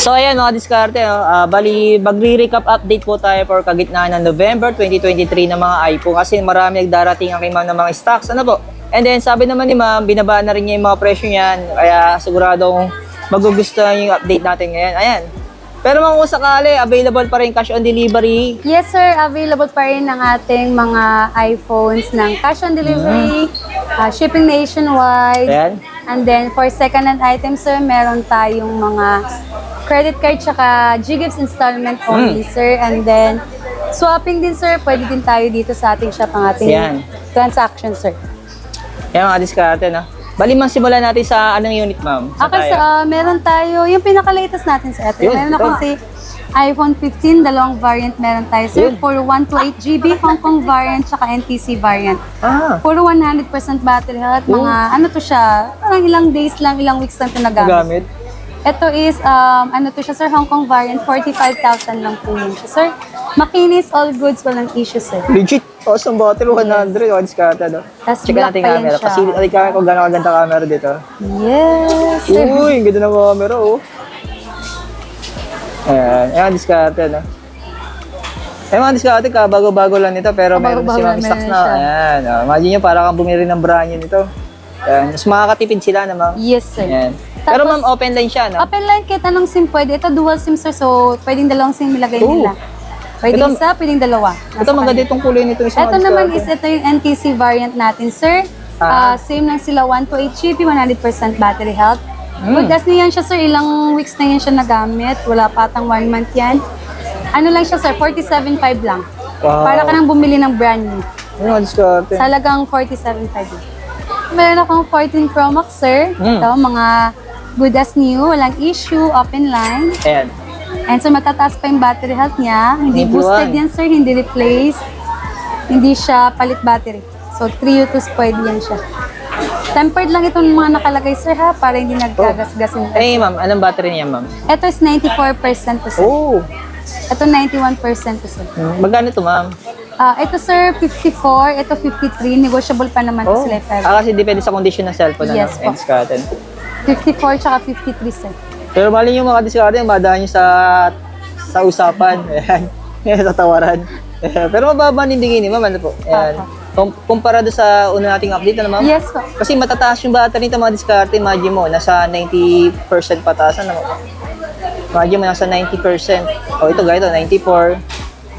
So ayan mga diskarte, bali magre-recap update po tayo for kagitnaan ng November 2023 ng mga iPhone kasi marami nagdarating ang kay ma'am ng mga stocks, ano po. And then sabi naman ni ma'am, binabaan na rin niya yung mga presyo niyan, kaya siguradong magugustuhan yung update natin ngayon. Ayan. Pero kung sakali, available pa rin cash on delivery. Yes sir, available pa rin ang ating mga iPhones ng cash on delivery, shipping nationwide. Ayan. And then for second-hand items sir, meron tayong mga credit card tsaka Ggives installment only sir. And then swapping din sir, pwede din tayo dito sa ating shop ang ating transaction sir. Ayan mga diskarte, no? Bali ma'am, simulan natin sa anong unit ma'am? Okay, so meron tayo, yung pinaka-latest natin sa ito. Meron akong si iPhone 15, dalawang variant meron tayo sir. Puro 128GB, Hong Kong variant, tsaka NTC variant. Puro 100% battery health. Mga ano to siya, parang ilang days lang, ilang weeks lang ito nagamit. Ito is, ano to siya sir, Hong Kong variant, 45,000 lang po yun siya sir. Makinis, all goods, walang issue sir. Legit, awesome battery, 100, diskarte, no? Tas Check black natin pa yan camera. siya. Pasilip natin kung gano'ng kaganda camera dito. Yes sir. Uy, ang ganda ng camera, oh. Ayan, ayan, diskarte, no? Ayan, mga diskarte ka, bago-bago lang nito, pero meron Bago-bago silang lang stocks meron na. siya. Ayan, imagine nyo, para kang bumili ng brand new nito. Ayan, mas makakatipid sila naman. Yes sir. Ayan. Pero Tapos, ma'am, open line siya, no? Open line, kahit anong SIM pwede. Ito dual SIM sir, so pwedeng dalawang SIM ilagay nila. Pwede Ito- isa, pwedeng dalawa. Ito, maganda itong kulay nito. Ito naman is ito yung NTC variant natin sir. Same lang sila, 128GB, 100% battery health. Good as na yan siya sir, ilang weeks na yan siya nagamit. Wala patang 1 month yan. Ano lang siya sir, 47.5 lang. Wow. Para ka nang bumili ng brand new. Ayan, diskarte. Talagang 47.5 lang. Meron akong 14 Pro Max sir. Ito, mga good as new, walang issue, open line. Ayan. And so matataas pa yung battery health niya. Hindi 21. boosted yan sir, hindi replace. Hindi siya palit battery. So 3 U2s pwede yan siya. Tempered lang itong mga nakalagay sir ha, para hindi nagkagasgas yung Eh, ma'am, anong battery niya, ma'am? Ito is 94% to sir. Oh! Ito 91% to sir. Magkano ito, ma'am? Ito sir 54, ito 53. Negotiable pa naman to sila if ever. Kasi depende sa condition ng cellphone, Yes ano? po. Diskarte. 54 tsaka 53 sir. Pero mali yung mga diskarte, madaan nyo sa usapan. Ayan. Sa tawaran. Pero mababa nindigin ni ma'am, ano po? Ayan. Kumpara doon sa una nating update, ano ma'am? Yes po. Kasi matataas yung battery nito mga diskarte, imagine mo, nasa 90% pataas, ano? Imagine mo, nasa 90%. O ito, ganito, 94.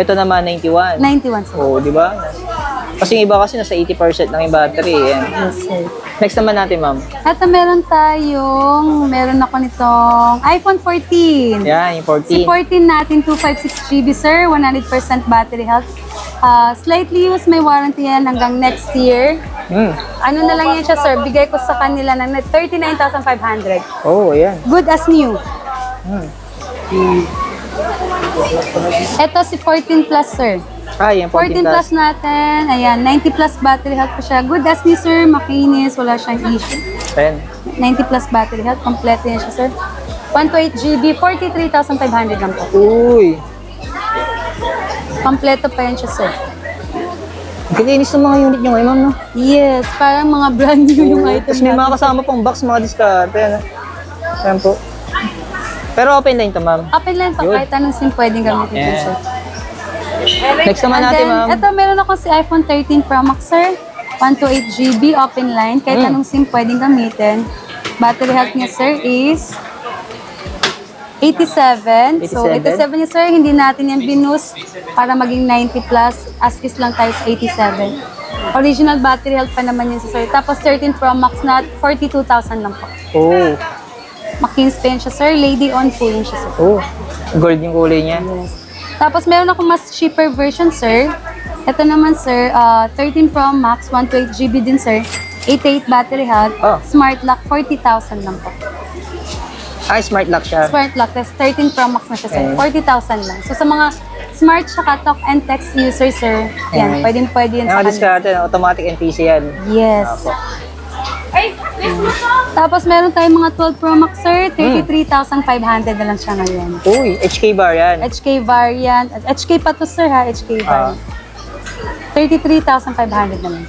Ito naman, 91. 91 sir. O, di ba? Kasi yung iba kasi nasa 80% lang yung battery. Ayan. Yes sir. Next naman natin, ma'am. Ito meron ako nitong iPhone 14. Yan, yung 14. Si 14 natin, 256GB sir, 100% battery health. Slightly used, may warranty yan hanggang next year. Ano na lang yan siya sir, bigay ko sa kanila ng 39,500. Oh, ayan. Good as new. Ito si 14 Plus sir. Yan, 14 Plus natin, ayan, 90 plus battery health pa siya. Good as new sir, makinis, wala siyang issue. Ayan. 90 plus battery health, kompleto yan siya sir. 128GB, 43,500 lang po. Uy. Kompleto pa yan siya sir. Kakinis ng mga unit nyo ngayon, ma'am, no? Yes, parang mga brand new yung item Tapos may mga kasama pang box, mga diskarte, ano? Ayan po. Pero open line to, ma'am. Open line pa, kahit anong SIM pwedeng gamitin Yeah. yan sir. Next naman And natin, then, ma'am. ito meron ako si iPhone 13 Pro Max sir. 128GB, open line, kahit anong SIM pwedeng gamitin. Battery health niya sir is 87. So 87 niya sir, hindi natin yan binoost para maging 90 plus. As is lang tayo sa 87. Original battery health pa naman yun sir. Tapos 13 Pro Max na 42,000 lang po. Oh. Makinis pa yan siya sir. Lady on po yun siya sir. Oh. Gold yung kulay niya. Yes. Tapos meron ako mas cheaper version sir. Ito naman sir, 13 Pro Max, 128GB din sir. 88 battery health. Smart lock, 40,000 lang po. Smart lock siya. Smart lock, tapos 13 Pro Max na siya sir. 40,000 lang. So sa mga Smart tsaka talk and text user, sir. Yan, pwede yan Yung sa kanila. diskarte, automatic NTC yan. Yes. Apo. Tapos meron tayong mga 12 Pro Max, sir. 33,500 na lang siya ngayon. Uy, HK bar yan. HK variant. HK pa to, sir, ha? HK variant. 33,500 na lang.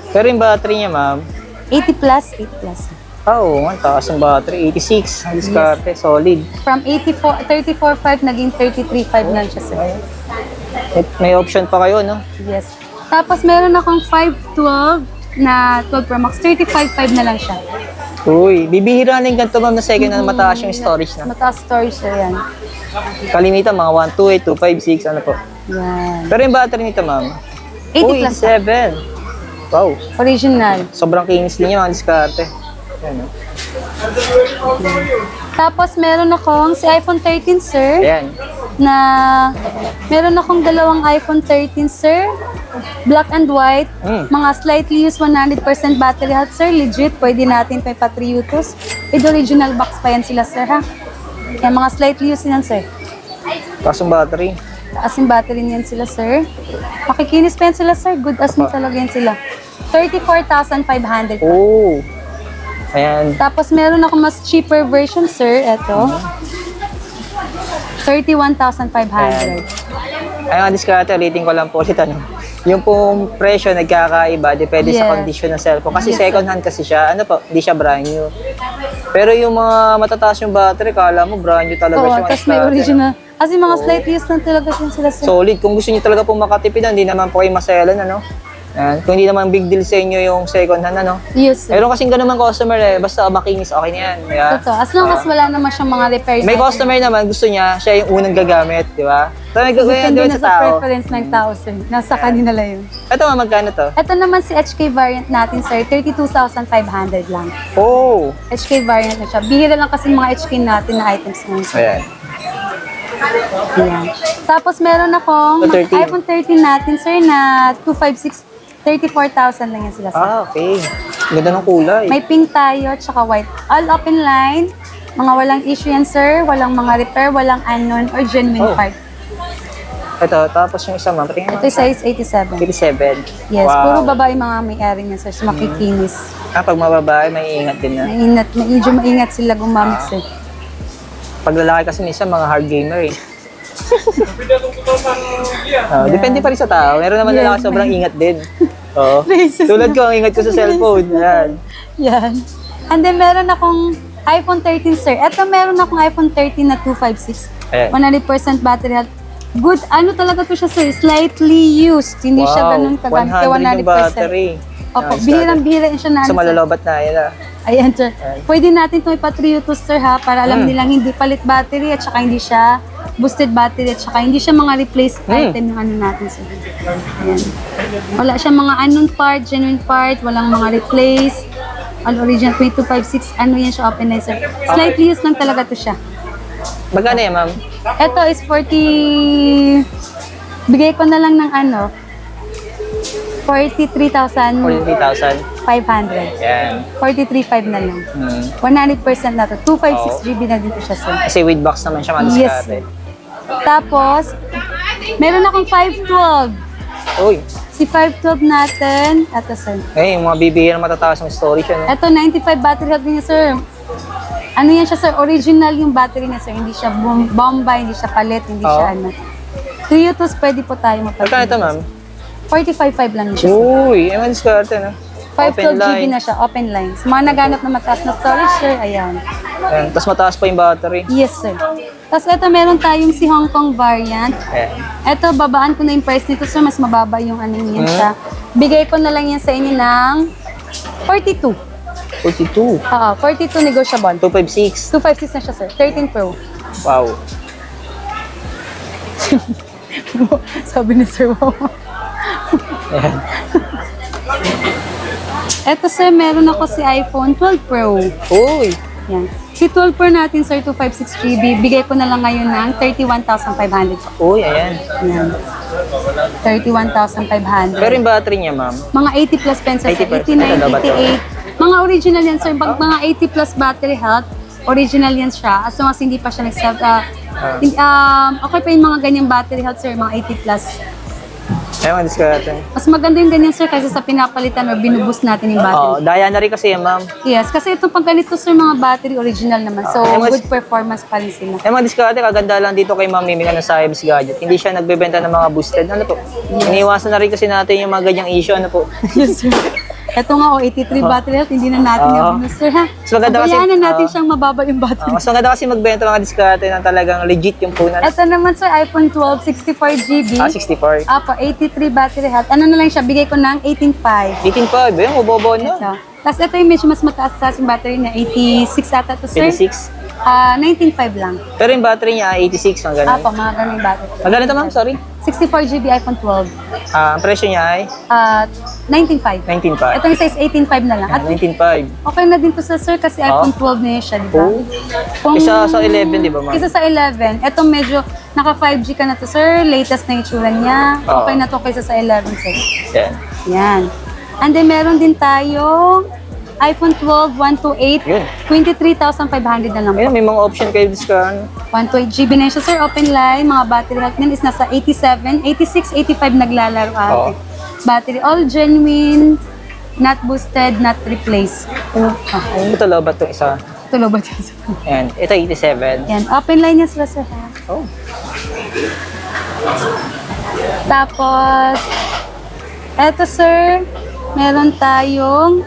Pero yung battery niya, ma'am, 80 plus, 80 plus. oo, ang taas ng battery. 86, ang diskarte, solid. From 34.5 naging 33.5 lang siya, sir. May option pa kayo, no? Yes. Tapos meron akong 512 na 12 Pro Max. 35.5 na lang siya. Uy, bibihira na yung ganito, ma'am, na second na mataas yung storage na. Mataas storage, sir, yan. Kalimitan, mga 128, 256, ano po. Yan. Pero yung battery nito, ma'am, 80 uy, plus. 7. Wow, Original. sobrang kinis din yung mga diskarte. Ayan, oh. Tapos meron akong si iPhone 13, sir. Ayan. Na meron akong dalawang iPhone 13, sir. Black and white. Mga slightly used 100% battery health, sir. Legit, pwede natin pa ipatriutos. With original box pa yan sila, sir, ha? Yan, mga slightly used yan, sir. Taas yung battery. Taas yung battery niyan sila, sir. Makikinis pa yan sila, sir. Good as new talaga yan sila. 34,500. Oh. Ayan. Tapos meron ako mas cheaper version, sir. Ito. 31,500. Ay, ang diskarte, rating ko lang po ulit, ano. Yung pong presyo nagkakaiba, depende sa Yes. condition ng cellphone. Kasi Yes, second hand kasi siya, ano po, hindi siya brand new. Pero yung mga matataas yung battery, kala mo brand new talaga Oo, siya. tapos may original. Kasi mga slightly used lang talaga yan sila, sir. Solid. Kung gusto niyo talaga pong makatipid, hindi naman po kayo maselan, ano. Ayan. Kung hindi naman big deal sa inyo yung second hand, ano. Yes, sir. Meron kasing ganun mga customer basta makinis, okay na yan. Yeah. Totoo. As long as wala naman siyang mga repairs. May customer naman, gusto niya, siya yung unang gagamit, di ba? So, may gagawin Depende doon na sa sa tao. preference ng tao, sir. Nasa kanila lang yun. Ito, magkano to? Ito naman si HK variant natin, sir. 32,500 lang. Oh! HK variant na siya. Bihira lang kasi mga HK natin na items ngayon, sir. Ayan. Ayan. Tapos meron akong So, 13. iPhone 13 natin, sir, na 256. 34,000 lang yan sila, sir. Ah, okay. Ganda ng kulay. May pink tayo, tsaka white. All open line. Mga walang issue yan, sir. Walang mga repair, walang unknown or genuine Oh. part. Ito, tapos yung isa, ma'am. Patingin Ito yung size 87. 87. Yes, Wow. puro babae mga may-ari niya, sir. So, makikinis. Pag mababae, may ingat din na. Medyo maingat sila gumamit, sir. Pag lalaki kasi minsan, mga hard gamer eh. Depende pa rin sa tao. Meron naman Yes, lalaki sobrang ingat din. Oo. Racist Tulad ko, ang ingat ko sa cellphone. Ayan. Yan. And then, meron akong iPhone 13, sir. Ito, meron akong iPhone 13 na 256. Ayan. 100% battery health. Good, ano talaga to siya, sir? Slightly used. Hindi siya ganun kagamit. 100 yung battery. Opo, bihirang-bihira yun siya na Sa ano, sir. malalobat na yan ah. Ayan, sir. Pwede natin itong ipatriutos, sir, ha? Para alam nilang hindi palit battery at saka hindi siya boosted battery at saka hindi siya mga replaced item yung ano natin, sir. Ayan. Wala siya mga unknown part, genuine part, walang mga replace. All original 2256, ano yan siya, open na, sir. Slightly used lang talaga to siya. Magkano yan, ma'am? Ito is 40... Bigay ko na lang ng ano, 43,500. 43,000. Yan. 43,500 na lang. 100% na to. 256 GB na dito siya, sir. Kasi with box naman siya, Yes, madiskarte. sir. Tapos, meron akong 512. Uy, Si 512 natin, ito, sir. yung mga bibihira matataas ng storage yan. Ito, 95 battery health niya, sir. Ano yan siya, sir? Original yung battery niya, sir. Hindi siya bomba, hindi siya palit, hindi Oo. siya ano. Triutos, pwede po tayo Magkano mapag- ito, ma'am? 45,500 lang siya, sir. Uy, madiskarte, no? 512 GB na siya, open line. Sa mga naghanap na mataas na storage, sir, ayan. Ayan. Tapos mataas pa yung battery. Yes, sir. Tapos ito, meron tayong si Hong Kong variant. Ayan. Ito, babaan ko na yung price nito, sir. Mas mababa yung ano niyan siya. Bigay ko na lang yan sa inyo ng 42. 42. Oo, 42 negotiable. 256. 256 na siya, sir. 13 Pro. Wow. Sabi ni Sir, wow. Ayan. Ito, sir, meron ako si iPhone 12 Pro. Uy. Yan. Si 12 Pro natin, sir, 256 GB. Bigay ko na lang ngayon ng 31,500 po. Uy, ayan. Yan. 31,500. Pero yung battery niya, ma'am. Mga 80 plus pencils, 80 plus. 89, Ito, dapat 88. Mga original yan, sir. Pag mga 80 plus battery health, original yan siya. As long as hindi pa siya okay pa yung mga ganyang battery health, sir, mga 80 plus. Ayun, mga diskarte. Mas maganda yung ganyan, sir, kaysa sa pinapalitan or binuboost natin yung battery. Daya na rin kasi yan, ma'am. Yes, kasi itong pag ganito, sir, mga battery original naman. So, Eh, mas- good performance pa rin sila. Ayun, mga diskarte, kaganda lang dito kay Ma'am Mimi ng Saibs Gadget. Hindi siya nagbebenta ng mga boosted. Ano po? Iniwasan na rin kasi natin yung mga ganyang issue. Ano po? Yes, sir. Ito nga, 83 battery health, hindi na natin yung bonus, sir, ha? Mas maganda kasi- Pabayaan na natin siyang mababa yung battery. Mas maganda kasi magbenta mga diskarte na talagang legit yung punan. Ito naman, sir, iPhone 12, 64GB. 64. Apo, 83 battery health. Ano na lang siya, bigay ko ng 18.5. 18.5. Ayun, mabobo na. So, tapos ito yung medyo mas mataas sa yung battery na 86 ata to, sir. 86. 19.5 lang. Pero yung battery niya, 86. Ang ganun. Apo, mga ganun yung battery. Magkano ito, ma'am? Sorry. 64GB iPhone 12. Ang presyo niya ay 19.5. 19.5. Ito yung size 18.5 na lang. At 19.5. okay na din to sa sir kasi iPhone 12 na yun siya, di ba? Oh. Isa sa 11, di ba, ma'am? Isa sa 11. Ito medyo naka 5G ka na to, sir. Latest na yung itsura niya. Oo. Okay na to kaysa sa 11, sir. Yan. Yan. And then meron din tayong iPhone 12, 128, Yun. 23,500 na lang po. Ayun, may mga option kayo discount. 128GB na yun siya, sir. Open line, mga battery health niyan is nasa 87, 86, 85 naglalaro ate. Oo. Battery all genuine, not boosted, not replaced. Okay. Ito lobat itong isa. Tulo ba dyan, sir? Ayan. Ito 87. Yan, open line niya sila, sir. Ha? Oh. Tapos, eto, sir, meron tayong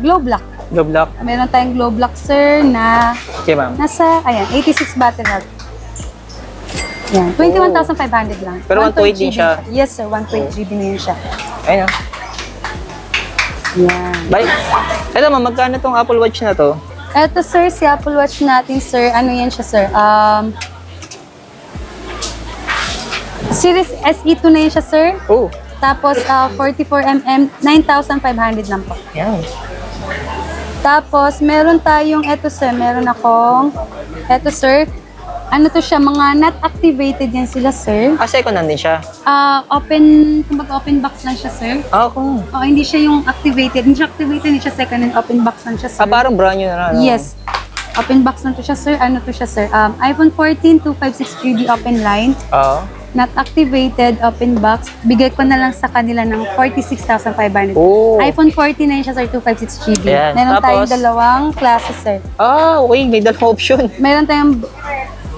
glow block. Glow block. Meron tayong glow block, sir, na Okay, ma'am. nasa, ayan, 86 battery health. Yan, 21,500 lang. Pero 128 din 128GB siya. Yes, sir, 128GB na yun siya. Ayun. Yan. Bye. Ito, ma'am, magkano tong Apple Watch na to? Eto, sir, si Apple Watch natin, sir, ano yan siya, sir? Series SE2 na yun siya, sir. Oh. Tapos, 44mm, 9,500 lang po. Yan. Tapos, meron tayong, eto sir, meron akong, eto sir, ano to siya, mga not activated yan sila, sir. Second hand din siya. Kumbaga open box lang siya, sir. Ako. O, hindi siya yung activated. Hindi siya activated, hindi siya second hand, open box lang siya, sir. Parang brand new na, no? Yes. Open box lang to siya, sir. Ano to siya, sir? iPhone 14, 256GB open line. Oo. Not activated, open box. Bigay ko na lang sa kanila ng 46,500. Oh. iPhone 14 na yun siya, sir, 256GB. Ayan. Meron tayong Tapos? dalawang classes, sir. Okay. May dalawang option. Meron tayong,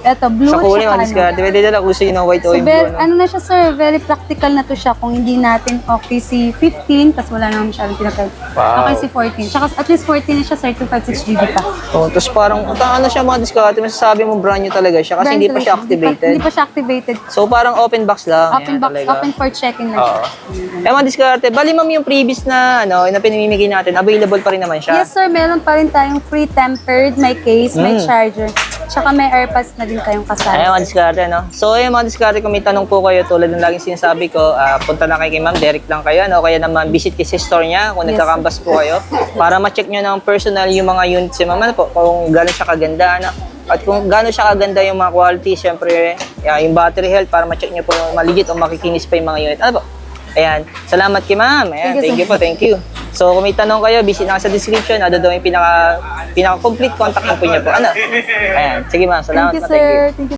eto, blue Sa at kulay, saka mga discard. Pwede na lang uso yun ng white o So, yung blue, no? ano na siya, sir, very practical na to siya. Kung hindi natin okay si 15, tapos wala naman masyadong pinakal. Wow. Okay si 14. Tsaka at least 14 na siya, sir, 256GB pa. Oh, tapos parang, ano siya mga discard, masasabi mo brand new talaga siya kasi hindi pa siya activated. Hindi pa siya activated. So parang open box lang. Open Ayan, box, talaga. open for checking lang siya. Oo. Mga diskarte, bali ma'am yung previous na na pinamimigay natin, available pa rin naman siya. Yes, sir, meron pa rin tayong free tempered, may case, may charger. Tsaka may AirPods na din tayong kasama. Ayun mga diskarte, no? So ayun mga diskarte, kung may tanong po kayo, tulad ng laging sinasabi ko, punta na kay ma'am, direct lang kayo, no? Kaya naman visit kayo sa store niya kung Yes, nagkakambas po kayo para ma-check nyo ng personal yung mga units si ma'am, ano po, kung gano'n siya kaganda, ano? At kung gano'n siya kaganda yung mga quality, syempre, yung battery health, para ma-check nyo po maligit o makikinis pa yung mga unit. Ano po? Ayan. Salamat kay ma'am. Ayan. Thank you po. Thank you. So, kung may tanong kayo, visit na sa description. Ano daw yung pinaka-complete contact info niya po. Ano? Ayan. Sige ma'am. Salamat Thank you, po. Thank you. sir. Thank you.